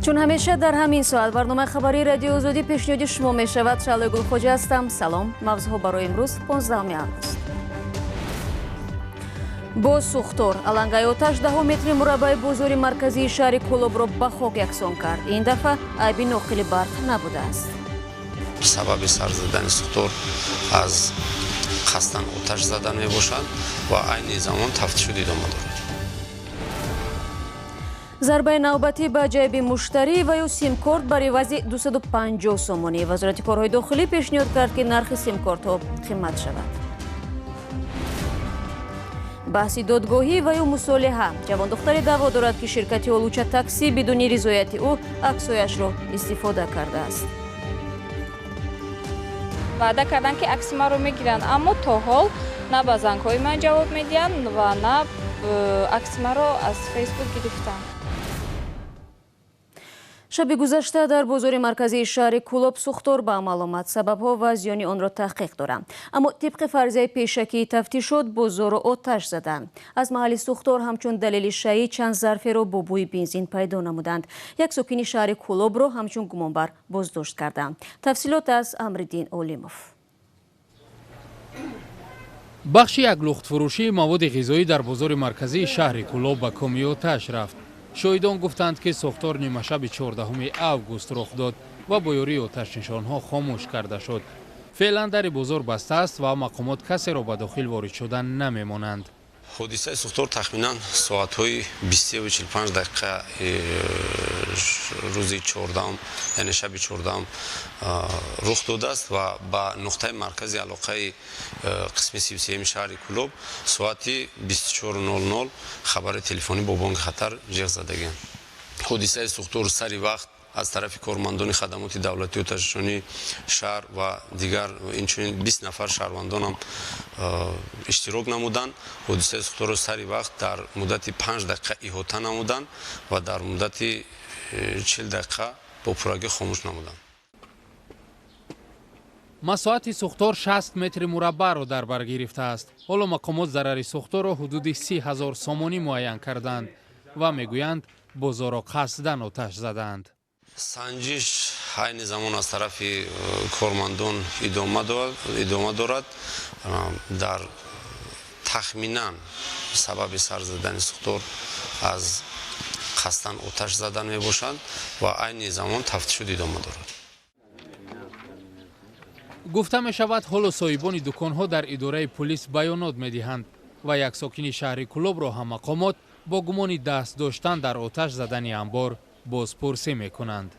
چون همیشه در همین ساعت برنامه خبری رادیو آزادی پیشنهاد شما می شود. شعله گلخوجه هستم. سلام. موضوع برای امروز 15 آگوست. با سوختور علنگای آتش 10 متر مربع بازار مرکزی شهر کولوب را به خاک یکسان کرد. این دفعه عیب ناقل برق نبوده است. سبب سر زدن سوختور از قصداً آتش زدن می باشد و عین زمان تفتیش ادامه دارد. ضربه نوبتی به جیب مشتری و یا سیم کارت برای وضع 250 سومانی. وزارت کارهای داخلی پیشنهاد کرد که نرخ سیم کارت ها قیمت شود. بحث دادگاهی و یا مصالحه. جوان دختری دعوا دارد که شرکت آلوچه تاکسی بدون رضایت او عکسایش را استفاده کرده است. وعده کردن که عکس ما رو میگیرن، اما تا حال نه به زنگ‌های من جواب میدن و نه عکس ما رو از فیسبوک گرفتن. شب گذشته در بازار مرکزی شهر کولوب سوختور به عمل آمد. سببها و زیان آن را تحقیق دارند، اما طبق فرضیه پیشکی تفتیش شد بازار را آتش زدند. از محل سوختور همچون دلیل شیعی چند ظرفی را با بوی بنزین پیدا نمودند. یک ساکن شهر کولوب را همچون گمانبر بازداشت کردند. تفصیلات از امردین اولیموف. بخش یک لخت فروشی مواد غذایی در بازار مرکزی شهر کولوب به کامی آتش رفت. شاهدان گفتند که سوختار نیمه شب 14 آگوست رخ داد و با یاری آتش نشانها خاموش کرده شد. فعلا در بازار بسته است و مقامات کسی را به داخل وارد شدن نمی‌مانند. حادثه سوختور تخمیناً ساعت‌های 23:45 دقیقه روز 14 یعنی شب 14 رخ داده است و به نقطه مرکزی علاقه قسم 33 شهر کولوب ساعت 24:00 خبر تلفنی با بانک خطر جیغ زدگی. حادثه سوختور سری وقت از طرف کارمندان خدمات دولتی و تشریفانی شهر و دیگر اینچنین 20 نفر شهروندان هم اشتراک نمودند. حادثه سوختور را سری وقت در مدت 5 دقیقه احاطه نمودند و در مدت 40 دقیقه با پرگی خاموش نمودند. مساحت سوختار 60 متر مربع را در بر گرفته است. حالا مقامات ضرر سوختار را حدود 30,000 سومانی معین کردند و میگویند بازار را قصداً آتش زدند. سنجش عین زمان از طرف کارمندان ادامه دارد. در تخمیناً سبب سر زدن سوختار از قصداً آتش زدن می باشد و عین زمان تفتیش ادامه دارد. گفته می شود حالا صاحبان دکانها در اداره پلیس بیانات می دهند و یک ساکن شهر کولوب را هم مقامات با گمان دست داشتن در آتش زدن انبار بازپرسی می کنند.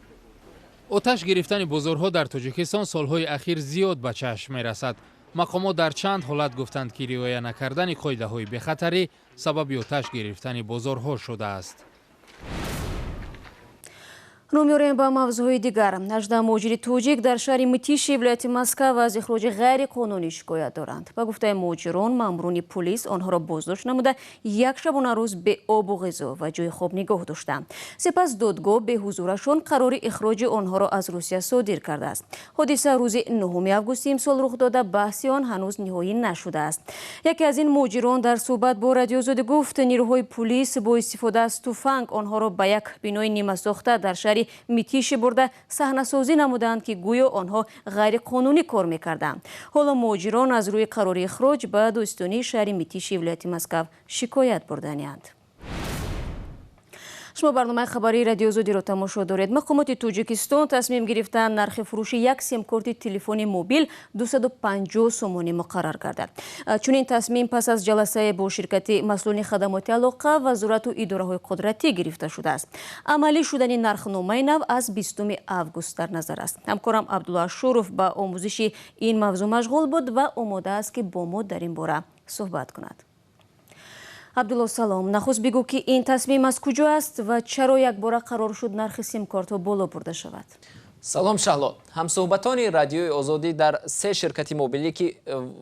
آتش گرفتن بازارها در تاجیکستان سالهای اخیر زیاد به چشم می رسد. مقامات در چند حالت گفتند که رعایت نکردن قاعده های بخطری سبب آتش گرفتن بازارها شده است. رو می‌آوریم به موضوع دیگر. 18 مهاجر توجیک در شهر متیش ولایت مسکو از اخراج غیر قانونی شکایت دارند. به گفته مهاجران ماموران پلیس آنها را بازداشت نموده یک شبانه روز به آب و غذا و جای خواب نگاه داشتند. سپس دادگاه به حضورشان قرار اخراج آنها را از روسیه صادر کرده است. حادثه روز 9 آگوست امسال رخ داده، بحث آن هنوز نهایی نشده است. یکی از این مهاجران در صحبت با رادیو آزادی گفت نیروهای پلیس با استفاده از تفنگ آنها را به یک بنای نیمه ساخته در شهر میتیش برده صحنه سازی نمودند که گویا آنها غیر قانونی کار میکردند. حالا مهاجران از روی قرار اخراج به دوستانی شهر میتیش ولایت مسکو شکایت برده‌اند. شما برنامه خبری رادیو آزادی را تماشا دارید. مقامات تاجیکستان تصمیم گرفتند نرخ فروش یک سیم کارت تلفن موبیل 250 سومانی مقرر گردد. چون این تصمیم پس از جلسه با شرکت مسئولین خدمات علاقه وزارت و اداره‌های قدرتی گرفته شده است. عملی شدن نرخنامه نو از 20 آگوست در نظر است. همکارم عبدالله شوروف با آموزش این موضوع مشغول بود و آماده است که با ما در این باره صحبت کند. عبدالله سلام. نخست بگو که این تصمیم از کجا است و چرا یک بار قرار شد نرخ سیم کارت ها بالا برده شود؟ سلام شهلا. همصحبتان رادیوی آزادی در 3 شرکت موبیلی که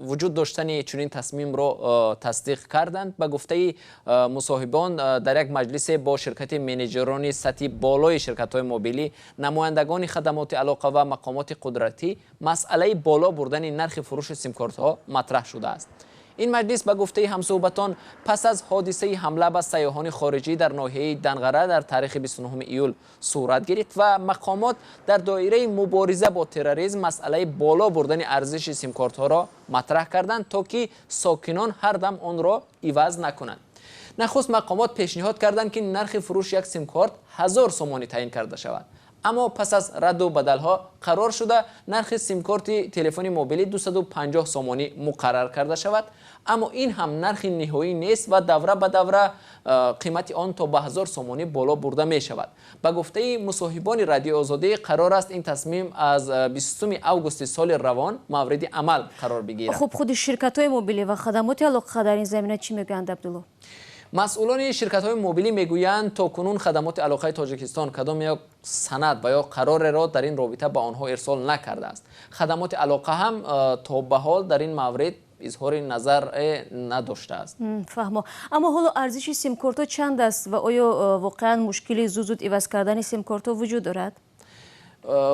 وجود داشتن چنین تصمیم را تصدیق کردند به گفته مصاحبان در یک مجلس با شرکت منیجران سطح بالای شرکت های موبیلی، نمایندگان خدمات علاقه و مقامات قدرتی مسئله بالا بردن نرخ فروش سیم کارت ها مطرح شده است. این مجلس به گفته همصحبتان پس از حادثه حمله به سیاحان خارجی در ناحیه دنغره در تاریخ 29 ایول صورت گرفت و مقامات در دایره مبارزه با تروریسم مسئله بالا بردن ارزش سیم کارت ها را مطرح کردند تا که ساکنان هر دم آن را عوض نکنند. نخست مقامات پیشنهاد کردند که نرخ فروش یک سیم کارت 1000 سومانی تعیین کرده شود، اما پس از رد و بدل ها قرار شده نرخ سیم کارت تلفن موبیلی 250 سومانی مقرر کرده شود، اما این هم نرخ نهایی نیست و دوره به دوره قیمت آن تا به 1000 سومانی بالا برده می شود. به گفته مصاحبان رادیو آزادی قرار است این تصمیم از 20 اوگوست سال روان مورد عمل قرار بگیرد. خب خود شرکت های موبیلی و خدمات علاقه در این زمینه چی میگویند عبدالله؟ مسئولان شرکت های موبیلی میگویند تا کنون خدمات علاقه تاجیکستان کدام یک سند و یا قرار را در این رابطه به آنها ارسال نکرده است. خدمات علاقه هم تا به حال در این مورد اظهار نظر نداشته است. فهمم. اما حالا ارزش سیم کارت ها چند است و آیا واقعا مشکلی زود عوض کردن سیم کارت ها وجود دارد؟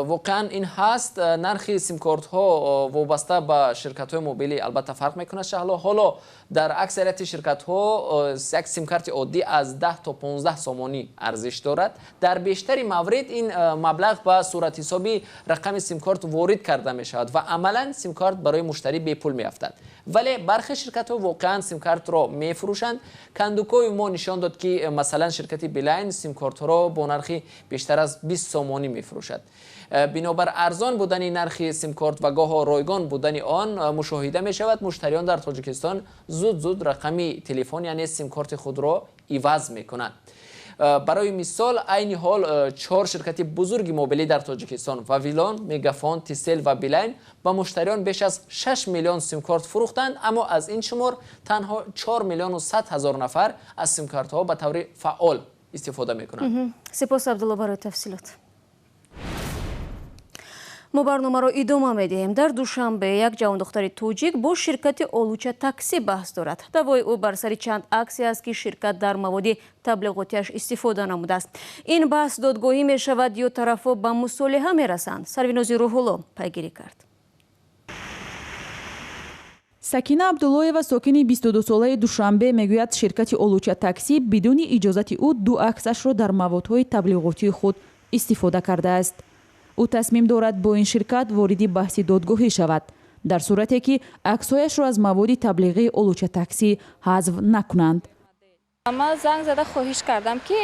واقعا این هست. نرخ سیم کارت ها وابسته به شرکت های موبیلی البته فرق میکنه. حالا در اکثریت شرکت ها یک سیم کارت عادی از 10 تا 15 سومانی ارزش دارد. در بیشتری موارد این مبلغ به صورت حسابی رقم سیم کارت وارد کرده می شود و عملا سیم کارت برای مشتری به پول می افتد. ولی برخی شرکت ها واقعا سیم کارت را می فروشند. کندوکوی ما نشان داد که مثلا شرکت بیلاین سیم کارت را با نرخ بیشتر از 20 سومانی می فروشد. بنابر ارزان بودن نرخ سیم کارت و گاه رایگان بودن آن مشاهده می شود مشتریان در تاجیکستان زود رقم تلفن یعنی سیم کارت خود را عوض می کنند. برای مثال عین حال 4 شرکت بزرگ موبیلی در تاجیکستان واویلان، مگافون، تیسل و بیلاین با مشتریان بیش از 6 میلیون سیم کارت فروختند، اما از این شمار تنها 4 میلیون و 100 هزار نفر از سیم کارت ها به طور فعال استفاده می کنند. سپاس عبدالله برای تفصیلات. ما برنامه را ادامه می‌دهیم. در دوشنبه یک جوان دختر توجیک با شرکت اولوچه تاکسی بحث دارد. دعوای او بر سر چند عکسی است که شرکت در مواد تبلیغاتیش استفاده نموده است. این بحث دادگاهی می شود یا طرف‌ها به مصالحه می‌رسند. سرویناز روح‌الله پیگیری کرد. سکینه عبداللهیوا ساکن 22 ساله دوشنبه میگوید شرکت اولوچه تاکسی بدون اجازت او 2 عکسش را در موادهای تبلیغاتی خود استفاده کرده است. او تصمیم دارد با این شرکت وارد بحث دادگاهی شود در صورتی که عکس‌هایش را از مواد تبلیغی اولوچه تاکسی حذف نکنند. من زنگ زده خواهش کردم که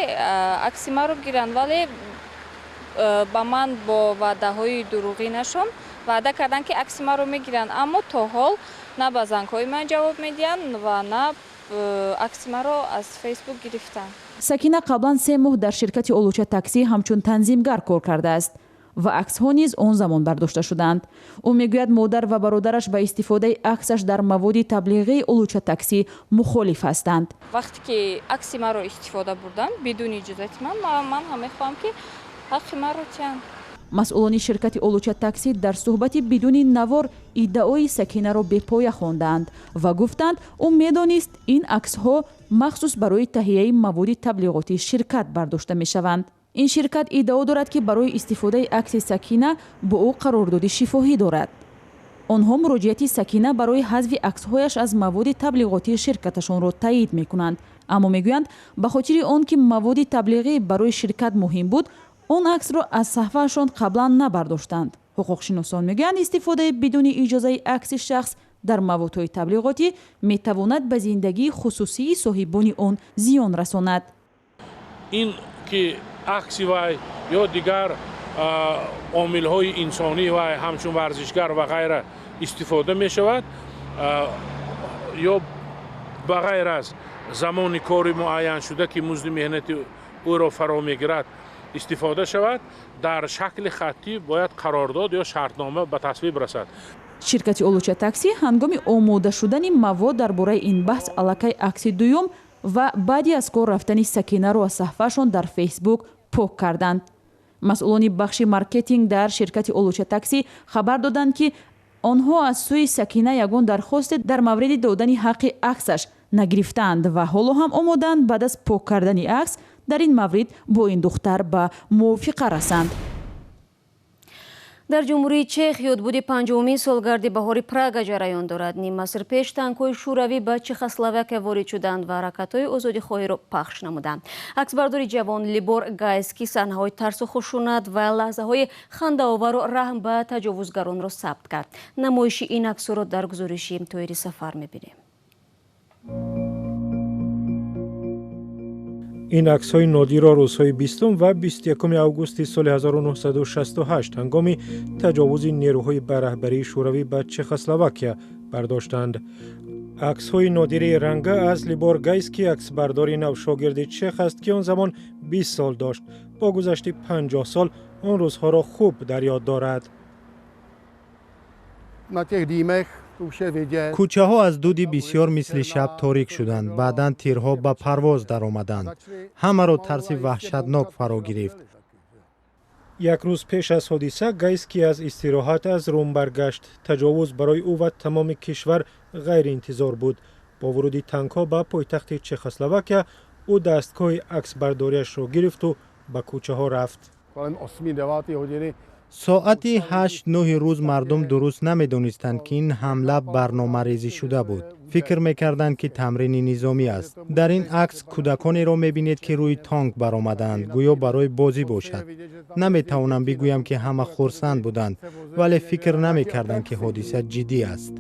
عکس ما رو گیرند، ولی با من با وعده های دروغی نشون وعده کردن که عکس ما رو میگیرند، اما تا حال نه به زنگ های من جواب میدن و نه عکس ما رو از فیسبوک گرفتن. سکینه قبلا 3 ماه در شرکت اولوچه تاکسی همچون تنظیمگر کار کرده است و عکس ها نیز آن زمان برداشته شدند. او میگوید مادر و برادرش به استفاده عکسش در مواد تبلیغی اولوچه تاکسی مخالف هستند. وقتی که عکس ما رو استفاده بردن بدون اجازت من هم میخوام که حق ما رو تیان. مسئولان شرکت اولوچه تاکسی در صحبت بدون نوار ادعای سکینه را به پای خواندند و گفتند او میدانست این عکس ها مخصوص برای تهیه مواد تبلیغاتی شرکت برداشته می شوند. این شرکت ادعا دارد که برای استفاده عکس سکینه با او قرارداد شفاهی دارد. آنها مراجعت سکینه برای حذف عکس‌هایش از مواد تبلیغاتی شرکتشان را تایید می‌کنند، اما میگویند به خاطر آنکه مواد تبلیغی برای شرکت مهم بود، آن عکس را از صفحه‌شان قبلا نبرداشتند. حقوق‌شناسان میگویند استفاده بدون اجازه عکس شخص در موادهای تبلیغاتی میتواند به زندگی خصوصی صاحبان آن زیان رساند. این که عکس وای یا دیگر عامل‌های انسانی وای همچون ورزشگر و غیره استفاده می شود یا بغیر از زمان کاری معین شده که مزد مهنت او را فرا میگیرد استفاده شود، در شکل خطی باید قرارداد یا شرطنامه به تصویب رسد. شرکت اولوچه تاکسی هنگام آماده شدن مواد درباره این بحث الکی عکس دوم و بعدی از کار رفتن سکینه را از صفحه‌شان در فیسبوک پاک کردند. مسئولان بخش مارکتینگ در شرکت اولوچه تاکسی خبر دادند که آنها از سوی سکینه یگان درخواست در مورد دادن حق عکسش نگرفتند و حالا هم آمادند بعد از پاک کردن عکس در این مورد با این دختر به موافقه رسند. дар ҷумҳурии чех ёдбуди 50-умин солгарди баҳори Прага ҷараён дорад. Ним аср пеш танкҳои шӯравӣ ба Чехословакия ворид шуданд ва ҳаракатҳои озодихоҳиро пахш намуданд. Аксбардори ҷавон Либор Гайский саҳнаҳои тарсу хушунат ва лаҳзаҳои хандаовару раҳм ба таҷовузгаронро сабт кард. намоиши ин аксҳоро дар гузориши Тоири Сафар мебинем. این عکس‌های نادی را روزهای 20 و 21 اوگوست سال 1968 هنگام تجاوز نیروهای به رهبری شوروی به چخسلواکیه برداشتند. عکس‌های نادری رنگه از لیبور گایسکی عکسبردار نو شاگرد چخ است که آن زمان 20 سال داشت. با گذشت 50 سال آن روزها را خوب در یاد دارد. کوچه ها از دودی بسیار مثل شب تاریک شدند. بعداً تیرها به پرواز در آمدند. همه را ترس وحشتناک فرا گرفت. یک روز پیش از حادثه گایسکی از استراحت از روم برگشت. تجاوز برای او و تمام کشور غیر انتظار بود. با ورود تانک‌ها به پایتخت چخسلواکیه او دستگاه عکسبرداریش را گرفت و به کوچه ها رفت. ساعتی 8-9 روز مردم درست نمی‌دانستند که این حمله برنامه‌ریزی شده بود. فکر می‌کردند که تمرین نظامی است. در این عکس کودکانی را می‌بینید که روی تانک برآمدند، گویا برای بازی باشد. نمی‌توانم بگویم که همه خرسند بودند، ولی فکر نمی‌کردند که حادثه جدی است.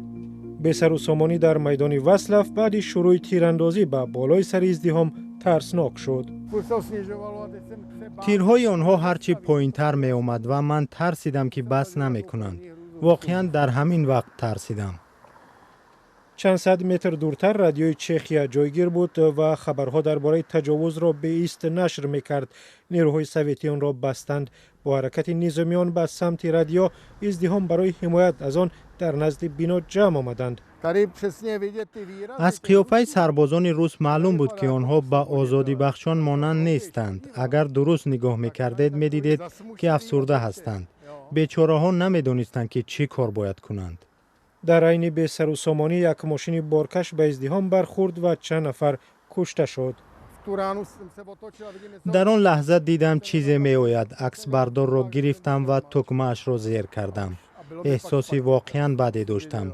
به سر و سامانی در میدان واسلاف بعد شروع تیراندازی به بالای سر ازدحام ترسناک شد. تیرهای آنها هرچی پایین‌تر می آمد و من ترسیدم که بس نمی کنند. واقعا در همین وقت ترسیدم. چند صد متر دورتر رادیوی چخیا جایگیر بود و خبرها درباره تجاوز را به ایست نشر می‌کرد. نیروهای سوویتی آن را بستند. با حرکت نظامیان به سمت رادیو ازدحام برای حمایت از آن در نزد بنا جمع آمدند. از قیافه سربازان روس معلوم بود که آنها به آزادی بخشان مانند نیستند. اگر درست نگاه می‌کردید می‌دیدید که افسرده هستند. بیچاره ها نمی‌دانستند که چی کار باید کنند. در عین به سر و سامانی یک ماشین بارکش به ازدحام برخورد و چند نفر کشته شد. در آن لحظه دیدم چیزی می آید. عکس بردار را گرفتم و تکمه اش را زیر کردم. احساسی واقعا بدی داشتم.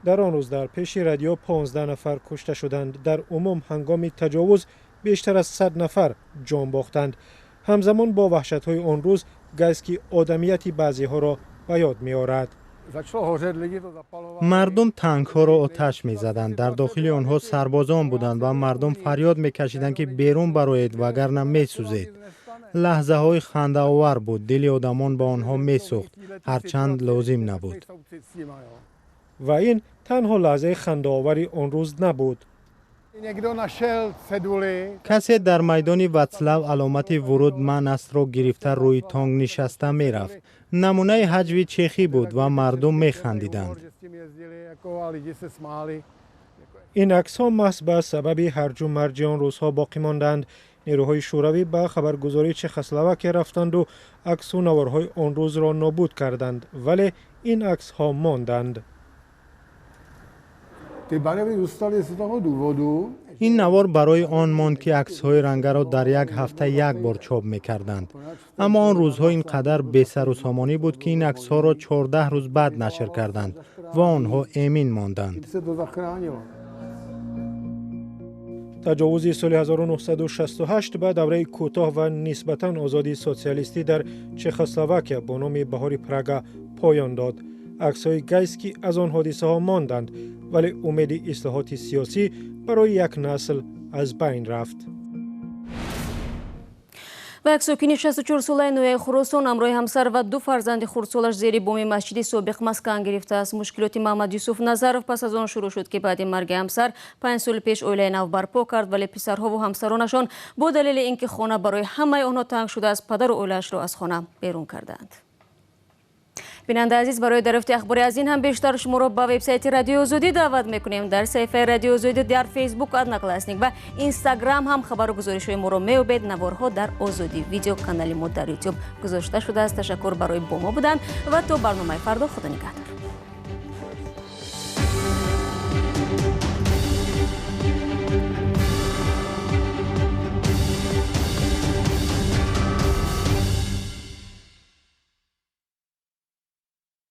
در آن روز در پیش رادیو 15 نفر کشته شدند. در عموم هنگام تجاوز بیشتر از 100 نفر جان باختند. همزمان با وحشت‌های آن روز گایسکی آدمیت بعضی‌ها را به یاد می‌آورد. مردم تانک ها را آتش می زدند. در داخل آنها سربازان بودند و مردم فریاد می کشیدند که بیرون برآیید وگرنه می سوزید. لحظه های خنده آور بود. دل آدمان با آنها می سوخت، هرچند لازم نبود. و این تنها لحظه خنده آوری آن روز نبود. کسی در میدان واتسلاو علامت ورود من است را گرفته روی تانک نشسته می رفت. نمونه هجوی چخی بود و مردم می خندیدند. این عکس ها محض به سبب هرج و مرج آن روزها باقی ماندند. نیروهای شوروی به خبرگزاری چخسلواکیه رفتند و عکس و نوارهای آن روز را نابود کردند، ولی این عکس ها ماندند. این نوار برای آن ماند که عکس‌های رنگه را در یک هفته یک بار چاپ می‌کردند. اما آن روزها اینقدر بی سر و سامانی بود که این عکس‌ها را 14 روز بعد نشر کردند و آنها امین ماندند. تجاوز سال 1968 به دوره کوتاه و نسبتاً آزادی سوسیالیستی در چخسلواکیه با نام بهار پراگا پایان داد. عکس‌های گایسکی از آن حادثه ها ماندند، ولی امید اصلاحات سیاسی برای یک نسل از بین رفت. و ساکن 64 ساله نوح خراسان همراه همسر و 2 فرزند خردسالش زیر بام مسجد سابق مسکن گرفته است. مشکلات محمد یوسف نظرов پس از آن شروع شد که بعد مرگ همسر 5 سال پیش اویله نو برپا کرد، ولی پسرها و همسرانشان با دلیل اینکه خانه برای همه آنها تنگ شده است پدر و اویله‌اش را از خانه بیرون کردند. بیننده عزیز، برای دریافت اخباری از این هم بیشتر شما را به وبسایت رادیو آزادی دعوت میکنیم. در صفحه رادیو آزادی در فیسبوک ادناکلاسنیک و اینستاگرام هم خبر و گزارش های ما را می‌یابید. نوارها در آزادی ویدیو کانال ما در یوتیوب گذاشته شده است. تشکر برای با ما بودن و تا برنامه فردا. خدا نگهدار.